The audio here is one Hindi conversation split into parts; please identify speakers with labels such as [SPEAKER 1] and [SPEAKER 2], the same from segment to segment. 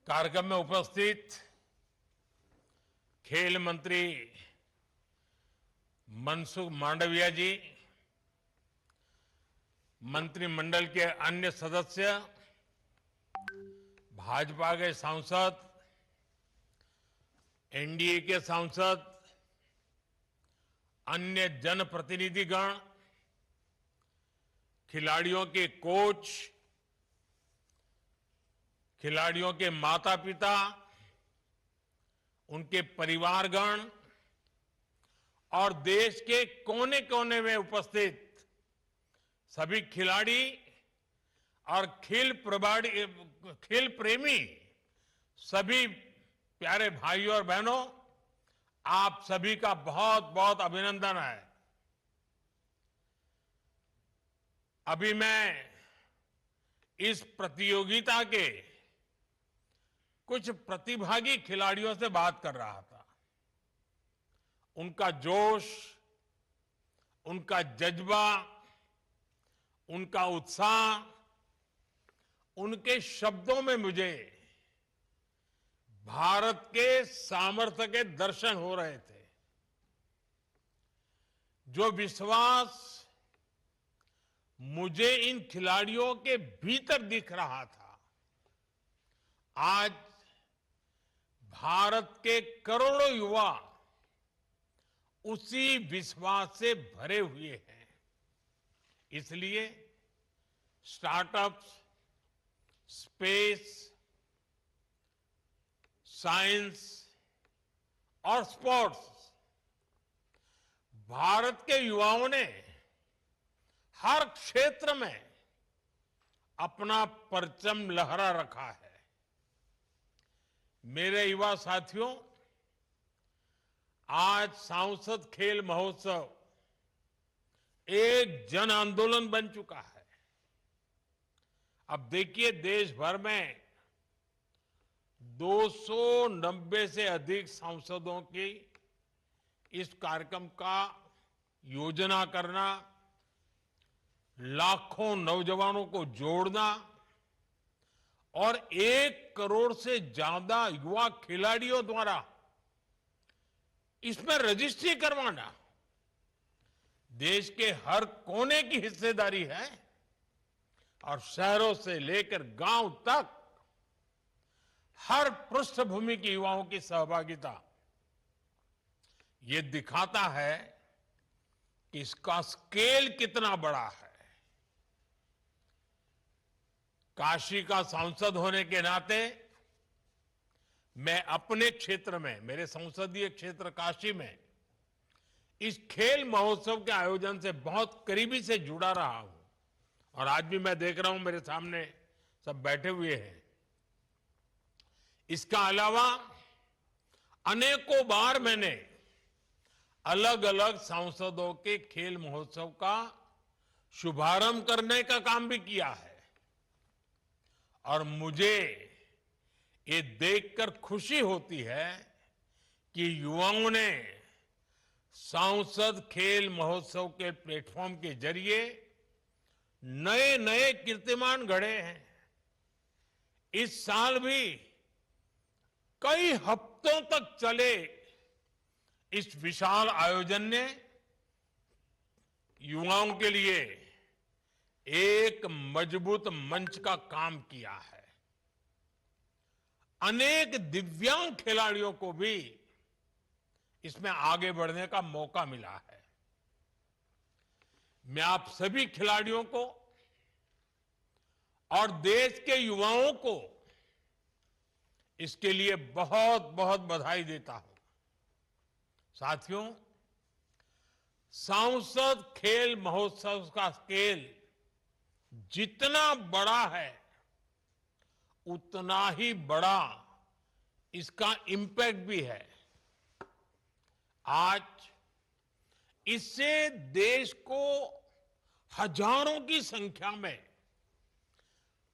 [SPEAKER 1] कार्यक्रम में उपस्थित खेल मंत्री मनसुख मांडविया जी, मंत्रिमंडल के अन्य सदस्य, भाजपा के सांसद, एनडीए के सांसद, अन्य जनप्रतिनिधिगण, खिलाड़ियों के कोच, खिलाड़ियों के माता पिता, उनके परिवारगण और देश के कोने कोने में उपस्थित सभी खिलाड़ी और खेल प्रेमी सभी प्यारे भाइयों और बहनों, आप सभी का बहुत बहुत अभिनंदन है। अभी मैं इस प्रतियोगिता के कुछ प्रतिभागी खिलाड़ियों से बात कर रहा था। उनका जोश, उनका जज्बा, उनका उत्साह, उनके शब्दों में मुझे भारत के सामर्थ्य के दर्शन हो रहे थे। जो विश्वास मुझे इन खिलाड़ियों के भीतर दिख रहा था, आज भारत के करोड़ों युवा उसी विश्वास से भरे हुए हैं। इसलिए स्टार्टअप्स, स्पेस, साइंस और स्पोर्ट्स, भारत के युवाओं ने हर क्षेत्र में अपना परचम लहरा रखा है। मेरे युवा साथियों, आज सांसद खेल महोत्सव एक जन आंदोलन बन चुका है। अब देखिए, देश भर में 290 से अधिक सांसदों की इस कार्यक्रम का योजना करना, लाखों नौजवानों को जोड़ना और 1 करोड़ से ज्यादा युवा खिलाड़ियों द्वारा इसमें रजिस्ट्री करवाना, देश के हर कोने की हिस्सेदारी है। और शहरों से लेकर गांव तक हर पृष्ठभूमि के युवाओं की सहभागिता, ये दिखाता है कि इसका स्केल कितना बड़ा है। काशी का सांसद होने के नाते मैं अपने क्षेत्र में, मेरे संसदीय क्षेत्र काशी में, इस खेल महोत्सव के आयोजन से बहुत करीबी से जुड़ा रहा हूं। और आज भी मैं देख रहा हूं, मेरे सामने सब बैठे हुए हैं। इसका अलावा अनेकों बार मैंने अलग अलग सांसदों के खेल महोत्सव का शुभारंभ करने का काम भी किया है। और मुझे ये देखकर खुशी होती है कि युवाओं ने सांसद खेल महोत्सव के प्लेटफॉर्म के जरिए नए नए कीर्तिमान गढ़े हैं। इस साल भी कई हफ्तों तक चले इस विशाल आयोजन ने युवाओं के लिए एक मजबूत मंच का काम किया है। अनेक दिव्यांग खिलाड़ियों को भी इसमें आगे बढ़ने का मौका मिला है। मैं आप सभी खिलाड़ियों को और देश के युवाओं को इसके लिए बहुत बहुत बधाई देता हूं। साथियों, सांसद खेल महोत्सव का स्केल जितना बड़ा है, उतना ही बड़ा इसका इंपैक्ट भी है। आज इससे देश को हजारों की संख्या में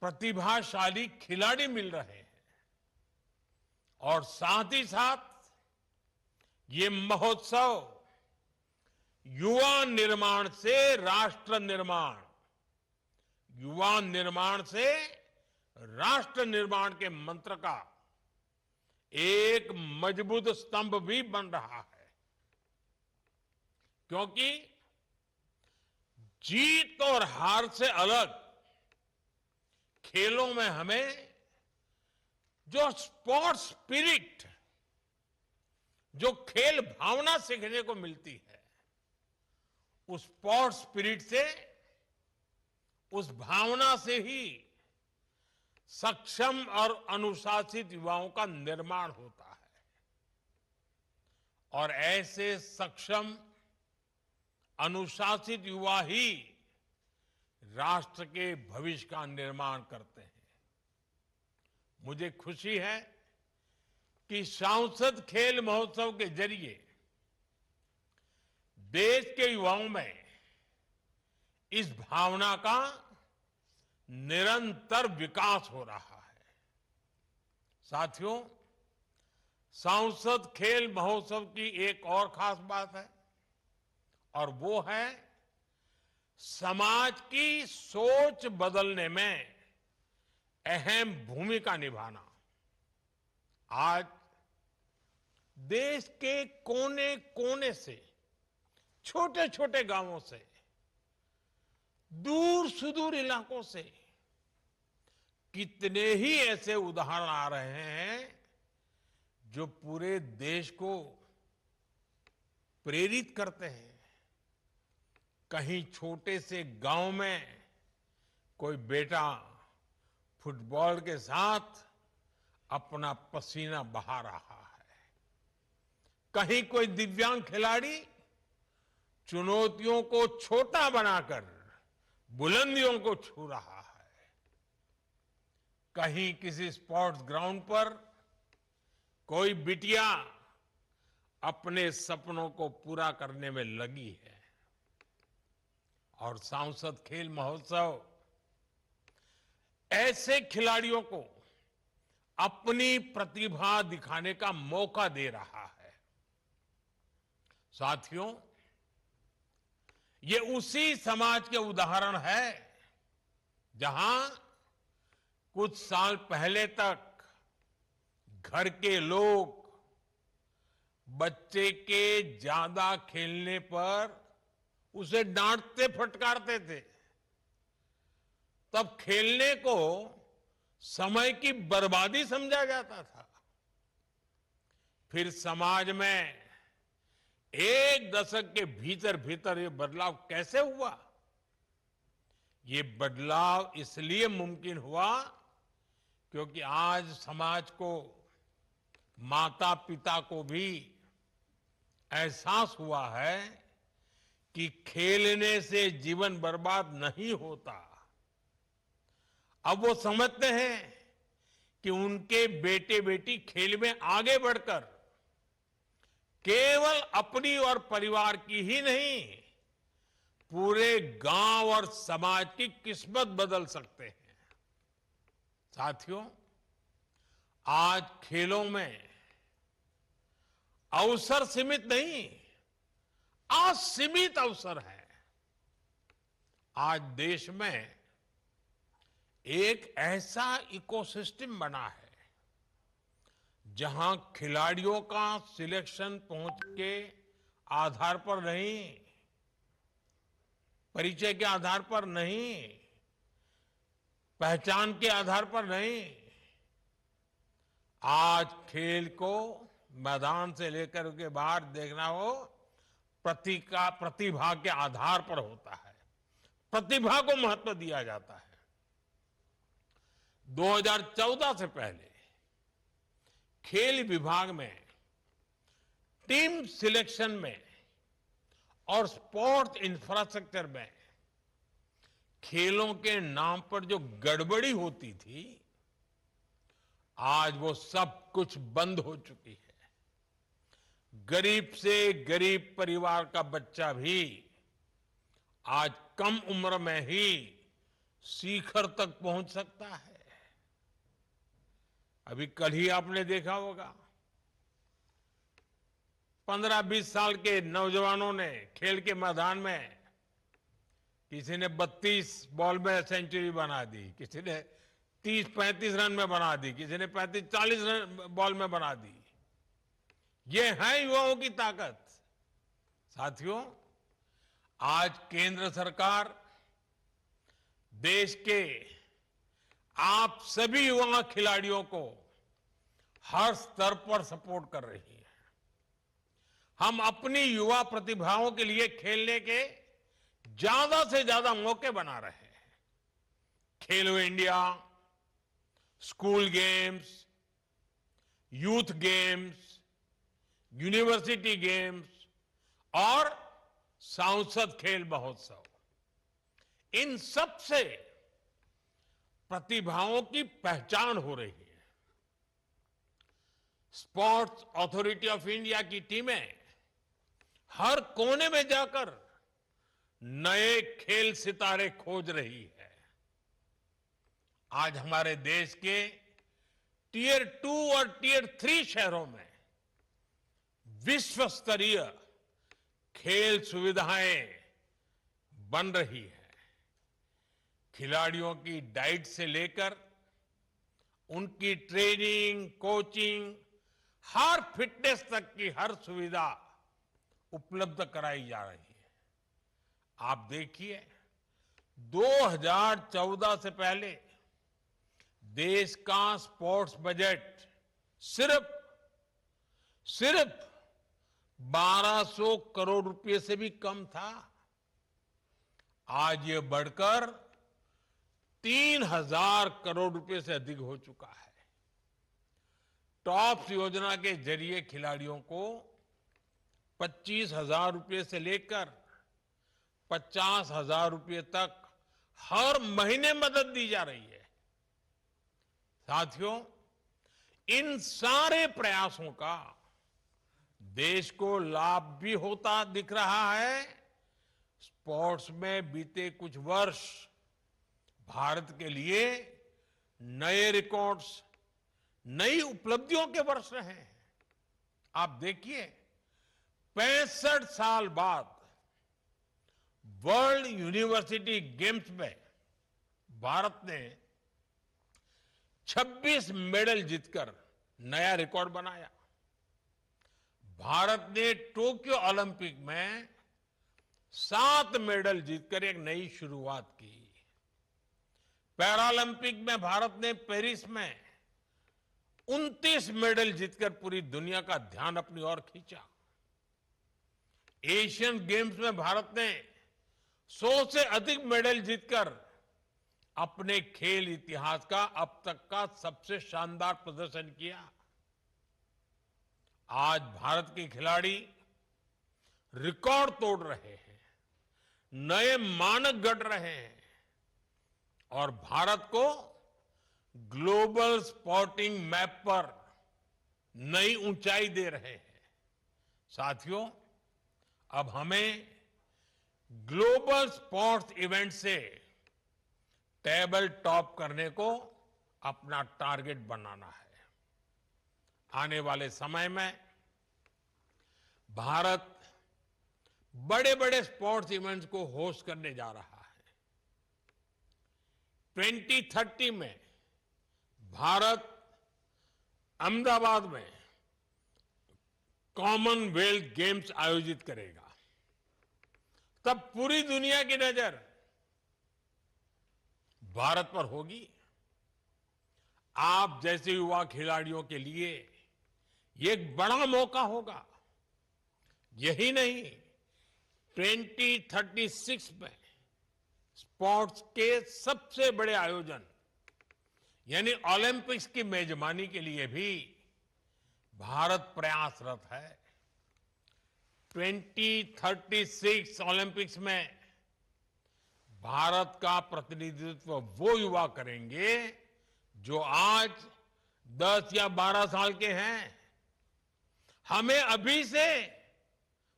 [SPEAKER 1] प्रतिभाशाली खिलाड़ी मिल रहे हैं। और साथ ही साथ ये महोत्सव युवा निर्माण से राष्ट्र निर्माण, युवा निर्माण से राष्ट्र निर्माण के मंत्र का एक मजबूत स्तंभ भी बन रहा है, क्योंकि जीत और हार से अलग खेलों में हमें जो स्पोर्ट्स स्पिरिट, जो खेल भावना सीखने को मिलती है, उस स्पोर्ट्स स्पिरिट से, उस भावना से ही सक्षम और अनुशासित युवाओं का निर्माण होता है। और ऐसे सक्षम अनुशासित युवा ही राष्ट्र के भविष्य का निर्माण करते हैं। मुझे खुशी है कि सांसद खेल महोत्सव के जरिए देश के युवाओं में इस भावना का निरंतर विकास हो रहा है। साथियों, सांसद खेल महोत्सव की एक और खास बात है, और वो है समाज की सोच बदलने में अहम भूमिका निभाना। आज देश के कोने कोने से, छोटे छोटे गांवों से, दूर सुदूर इलाकों से कितने ही ऐसे उदाहरण आ रहे हैं जो पूरे देश को प्रेरित करते हैं। कहीं छोटे से गांव में कोई बेटा फुटबॉल के साथ अपना पसीना बहा रहा है, कहीं कोई दिव्यांग खिलाड़ी चुनौतियों को छोटा बनाकर बुलंदियों को छू रहा है, कहीं किसी स्पोर्ट्स ग्राउंड पर कोई बिटिया अपने सपनों को पूरा करने में लगी है। और सांसद खेल महोत्सव ऐसे खिलाड़ियों को अपनी प्रतिभा दिखाने का मौका दे रहा है। साथियों, ये उसी समाज के उदाहरण है जहां कुछ साल पहले तक घर के लोग बच्चे के ज्यादा खेलने पर उसे डांटते फटकारते थे। तब खेलने को समय की बर्बादी समझा जाता था। फिर समाज में एक दशक के भीतर भीतर ये बदलाव कैसे हुआ? ये बदलाव इसलिए मुमकिन हुआ क्योंकि आज समाज को, माता पिता को भी एहसास हुआ है कि खेलने से जीवन बर्बाद नहीं होता। अब वो समझते हैं कि उनके बेटे बेटी खेल में आगे बढ़कर केवल अपनी और परिवार की ही नहीं, पूरे गांव और समाज की किस्मत बदल सकते हैं। साथियों, आज खेलों में अवसर सीमित नहीं, असीमित अवसर है। आज देश में एक ऐसा इकोसिस्टम बना है जहां खिलाड़ियों का सिलेक्शन पहुंच के आधार पर नहीं, परिचय के आधार पर नहीं, पहचान के आधार पर नहीं, आज खेल को मैदान से लेकर के बाहर देखना हो, प्रतिभा के आधार पर होता है। प्रतिभा को महत्व दिया जाता है। 2014 से पहले खेल विभाग में टीम सिलेक्शन में और स्पोर्ट्स इंफ्रास्ट्रक्चर में खेलों के नाम पर जो गड़बड़ी होती थी, आज वो सब कुछ बंद हो चुकी है। गरीब से गरीब परिवार का बच्चा भी आज कम उम्र में ही शिखर तक पहुंच सकता है। अभी कल ही आपने देखा होगा, 15-20 साल के नौजवानों ने खेल के मैदान में, किसी ने 32 बॉल में सेंचुरी बना दी, किसी ने 30-35 रन में बना दी, किसी ने 35-40 रन बॉल में बना दी। ये है युवाओं की ताकत। साथियों, आज केंद्र सरकार देश के आप सभी युवा खिलाड़ियों को हर स्तर पर सपोर्ट कर रही है। हम अपनी युवा प्रतिभाओं के लिए खेलने के ज्यादा से ज्यादा मौके बना रहे हैं। खेलो India, school games, youth games, university games और सांसद खेल महोत्सव, इन सब से प्रतिभाओं की पहचान हो रही है। स्पोर्ट्स अथॉरिटी ऑफ इंडिया की टीमें हर कोने में जाकर नए खेल सितारे खोज रही है। आज हमारे देश के टियर 2 और टियर 3 शहरों में विश्व स्तरीय खेल सुविधाएं बन रही है। खिलाड़ियों की डाइट से लेकर उनकी ट्रेनिंग, कोचिंग, हर फिटनेस तक की हर सुविधा उपलब्ध कराई जा रही है। आप देखिए, 2014 से पहले देश का स्पोर्ट्स बजट सिर्फ 1200 करोड़ रुपए से भी कम था। आज ये बढ़कर 3000 करोड़ रुपए से अधिक हो चुका है। टॉप्स योजना के जरिए खिलाड़ियों को 25,000 रुपए से लेकर 50,000 रुपए तक हर महीने मदद दी जा रही है। साथियों, इन सारे प्रयासों का देश को लाभ भी होता दिख रहा है। स्पोर्ट्स में बीते कुछ वर्ष भारत के लिए नए रिकॉर्ड्स, नई उपलब्धियों के वर्ष रहे हैं। आप देखिए, 65 साल बाद वर्ल्ड यूनिवर्सिटी गेम्स में भारत ने 26 मेडल जीतकर नया रिकॉर्ड बनाया। भारत ने टोक्यो ओलंपिक में 7 मेडल जीतकर एक नई शुरुआत की। पैरालंपिक में भारत ने पेरिस में 29 मेडल जीतकर पूरी दुनिया का ध्यान अपनी ओर खींचा। एशियन गेम्स में भारत ने 100 से अधिक मेडल जीतकर अपने खेल इतिहास का अब तक का सबसे शानदार प्रदर्शन किया। आज भारत के खिलाड़ी रिकॉर्ड तोड़ रहे हैं, नए मानक गढ़ रहे हैं और भारत को ग्लोबल स्पोर्टिंग मैप पर नई ऊंचाई दे रहे हैं। साथियों, अब हमें ग्लोबल स्पोर्ट्स इवेंट से टेबल टॉप करने को अपना टारगेट बनाना है। आने वाले समय में भारत बड़े बड़े स्पोर्ट्स इवेंट्स को होस्ट करने जा रहा है। 2030 में भारत अहमदाबाद में कॉमनवेल्थ गेम्स आयोजित करेगा। तब पूरी दुनिया की नजर भारत पर होगी। आप जैसे युवा खिलाड़ियों के लिए ये एक बड़ा मौका होगा। यही नहीं, 2036 में स्पोर्ट्स के सबसे बड़े आयोजन यानी ओलंपिक्स की मेजबानी के लिए भी भारत प्रयासरत है। 2036 ओलंपिक्स में भारत का प्रतिनिधित्व वो युवा करेंगे जो आज 10 या 12 साल के हैं। हमें अभी से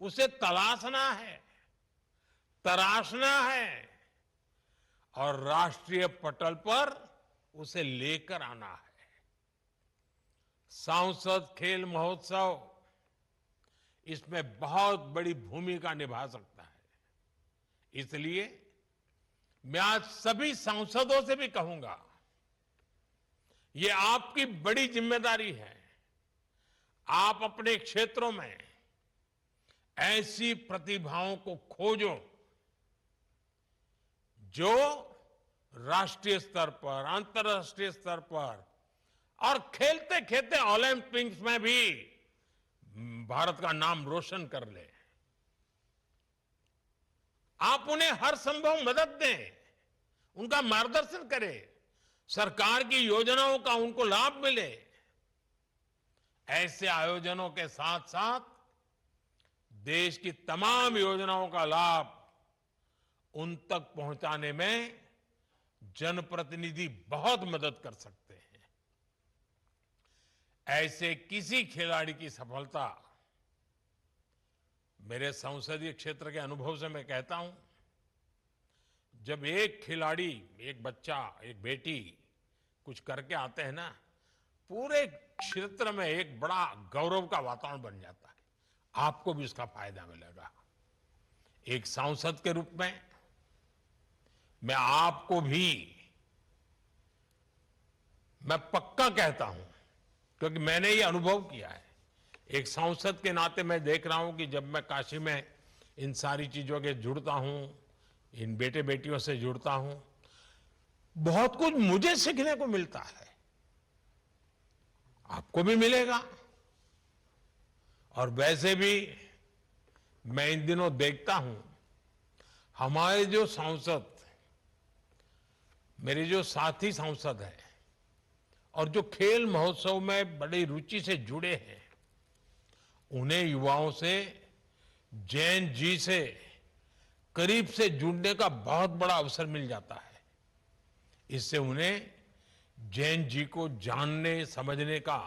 [SPEAKER 1] उसे तलाशना है, तराशना है और राष्ट्रीय पटल पर उसे लेकर आना है। सांसद खेल महोत्सव इसमें बहुत बड़ी भूमिका निभा सकता है। इसलिए मैं आज सभी सांसदों से भी कहूंगा, ये आपकी बड़ी जिम्मेदारी है। आप अपने क्षेत्रों में ऐसी प्रतिभाओं को खोजो जो राष्ट्रीय स्तर पर, अंतर्राष्ट्रीय स्तर पर और खेलते खेलते ओलंपिक्स में भी भारत का नाम रोशन कर ले। आप उन्हें हर संभव मदद दें, उनका मार्गदर्शन करें, सरकार की योजनाओं का उनको लाभ मिले। ऐसे आयोजनों के साथ साथ देश की तमाम योजनाओं का लाभ उन तक पहुंचाने में जनप्रतिनिधि बहुत मदद कर सकते हैं। ऐसे किसी खिलाड़ी की सफलता, मेरे संसदीय क्षेत्र के अनुभव से मैं कहता हूं, जब एक खिलाड़ी, एक बच्चा, एक बेटी कुछ करके आते हैं ना, पूरे क्षेत्र में एक बड़ा गौरव का वातावरण बन जाता है। आपको भी इसका फायदा मिलेगा। एक सांसद के रूप में मैं आपको भी मैं पक्का कहता हूं, क्योंकि मैंने ये अनुभव किया है। एक सांसद के नाते मैं देख रहा हूं कि जब मैं काशी में इन सारी चीजों के जुड़ता हूं, इन बेटे बेटियों से जुड़ता हूं, बहुत कुछ मुझे सीखने को मिलता है, आपको भी मिलेगा। और वैसे भी मैं इन दिनों देखता हूं, हमारे जो सांसद, मेरे जो साथी सांसद हैं और जो खेल महोत्सव में बड़ी रुचि से जुड़े हैं, उन्हें युवाओं से, जैन जी से करीब से जुड़ने का बहुत बड़ा अवसर मिल जाता है। इससे उन्हें जैन जी को जानने, समझने का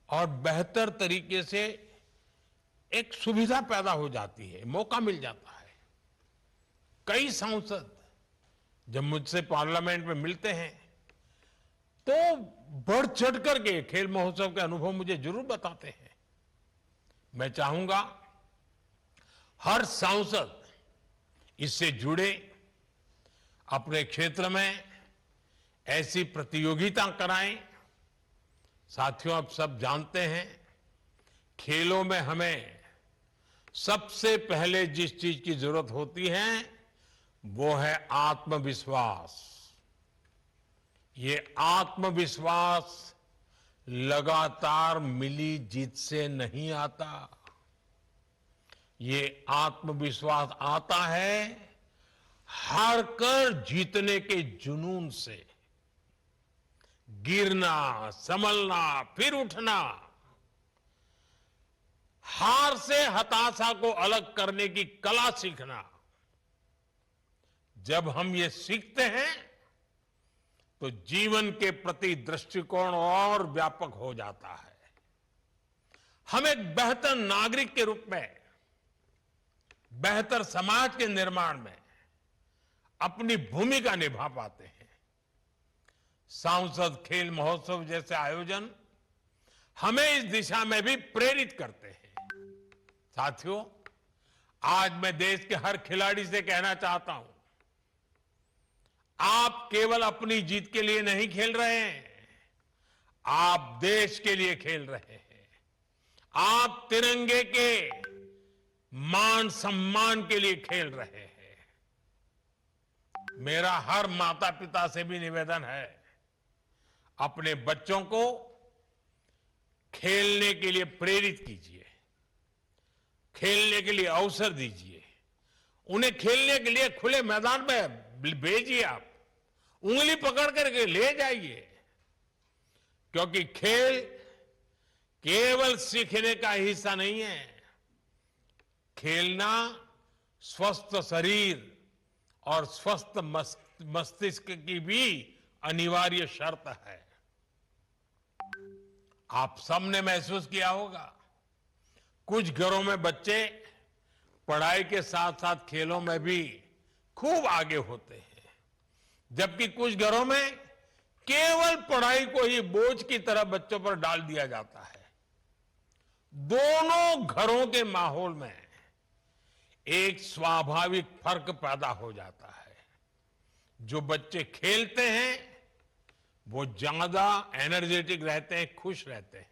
[SPEAKER 1] और बेहतर तरीके से एक सुविधा पैदा हो जाती है, मौका मिल जाता है। कई सांसद जब मुझसे पार्लियामेंट में मिलते हैं तो बढ़ चढ़ करके खेल महोत्सव के अनुभव मुझे जरूर बताते हैं। मैं चाहूंगा हर सांसद इससे जुड़े, अपने क्षेत्र में ऐसी प्रतियोगिता कराएं। साथियों, आप सब जानते हैं, खेलों में हमें सबसे पहले जिस चीज की जरूरत होती है वो है आत्मविश्वास। ये आत्मविश्वास लगातार मिली जीत से नहीं आता। ये आत्मविश्वास आता है हार कर जीतने के जुनून से। गिरना, संभलना, फिर उठना, हार से हताशा को अलग करने की कला सीखना। जब हम ये सीखते हैं तो जीवन के प्रति दृष्टिकोण और व्यापक हो जाता है। हम एक बेहतर नागरिक के रूप में, बेहतर समाज के निर्माण में अपनी भूमिका निभा पाते हैं। सांसद खेल महोत्सव जैसे आयोजन हमें इस दिशा में भी प्रेरित करते हैं। साथियों, आज मैं देश के हर खिलाड़ी से कहना चाहता हूं, आप केवल अपनी जीत के लिए नहीं खेल रहे हैं, आप देश के लिए खेल रहे हैं। आप तिरंगे के मान सम्मान के लिए खेल रहे हैं। मेरा हर माता पिता से भी निवेदन है, अपने बच्चों को खेलने के लिए प्रेरित कीजिए, खेलने के लिए अवसर दीजिए, उन्हें खेलने के लिए खुले मैदान में भेजिए। आप उंगली पकड़ करके ले जाइए, क्योंकि खेल केवल सीखने का हिस्सा नहीं है। खेलना स्वस्थ शरीर और स्वस्थ मस्तिष्क की भी अनिवार्य शर्त है। आप सबने महसूस किया होगा, कुछ घरों में बच्चे पढ़ाई के साथ साथ खेलों में भी खूब आगे होते हैं, जबकि कुछ घरों में केवल पढ़ाई को ही बोझ की तरह बच्चों पर डाल दिया जाता है। दोनों घरों के माहौल में एक स्वाभाविक फर्क पैदा हो जाता है। जो बच्चे खेलते हैं वो ज्यादा एनर्जेटिक रहते हैं, खुश रहते हैं।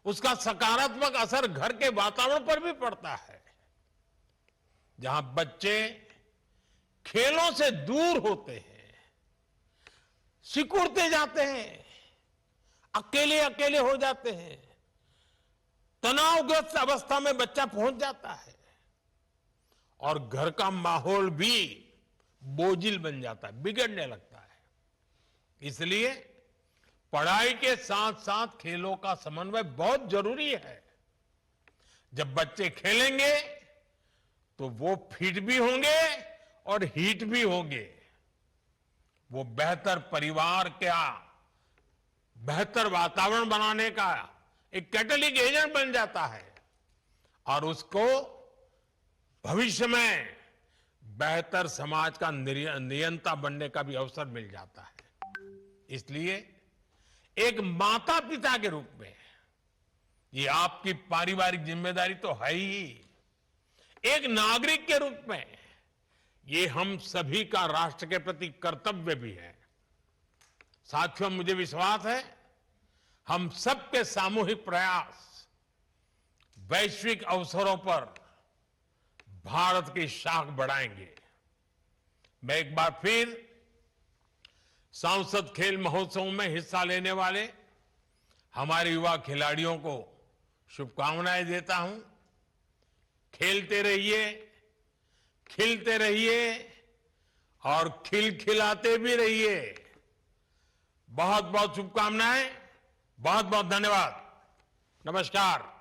[SPEAKER 1] उसका सकारात्मक असर घर के वातावरण पर भी पड़ता है। जहां बच्चे खेलों से दूर होते हैं, सिकुड़ते जाते हैं, अकेले अकेले हो जाते हैं, तनावग्रस्त अवस्था में बच्चा पहुंच जाता है और घर का माहौल भी बोझिल बन जाता है, बिगड़ने लगता है। इसलिए पढ़ाई के साथ साथ खेलों का समन्वय बहुत जरूरी है। जब बच्चे खेलेंगे तो वो फिट भी होंगे और हिट भी होंगे। वो बेहतर परिवार का बेहतर वातावरण बनाने का एक कैटलिक एजेंट बन जाता है और उसको भविष्य में बेहतर समाज का नियंता बनने का भी अवसर मिल जाता है। इसलिए एक माता पिता के रूप में ये आपकी पारिवारिक जिम्मेदारी तो है ही, एक नागरिक के रूप में ये हम सभी का राष्ट्र के प्रति कर्तव्य भी है। साथियों, मुझे विश्वास है हम सबके सामूहिक प्रयास वैश्विक अवसरों पर भारत की शाख बढ़ाएंगे। मैं एक बार फिर संसद खेल महोत्सव में हिस्सा लेने वाले हमारे युवा खिलाड़ियों को शुभकामनाएं देता हूं। खेलते रहिए, खिलते रहिए और खिलखिलाते भी रहिए। बहुत बहुत शुभकामनाएं, बहुत बहुत धन्यवाद। नमस्कार।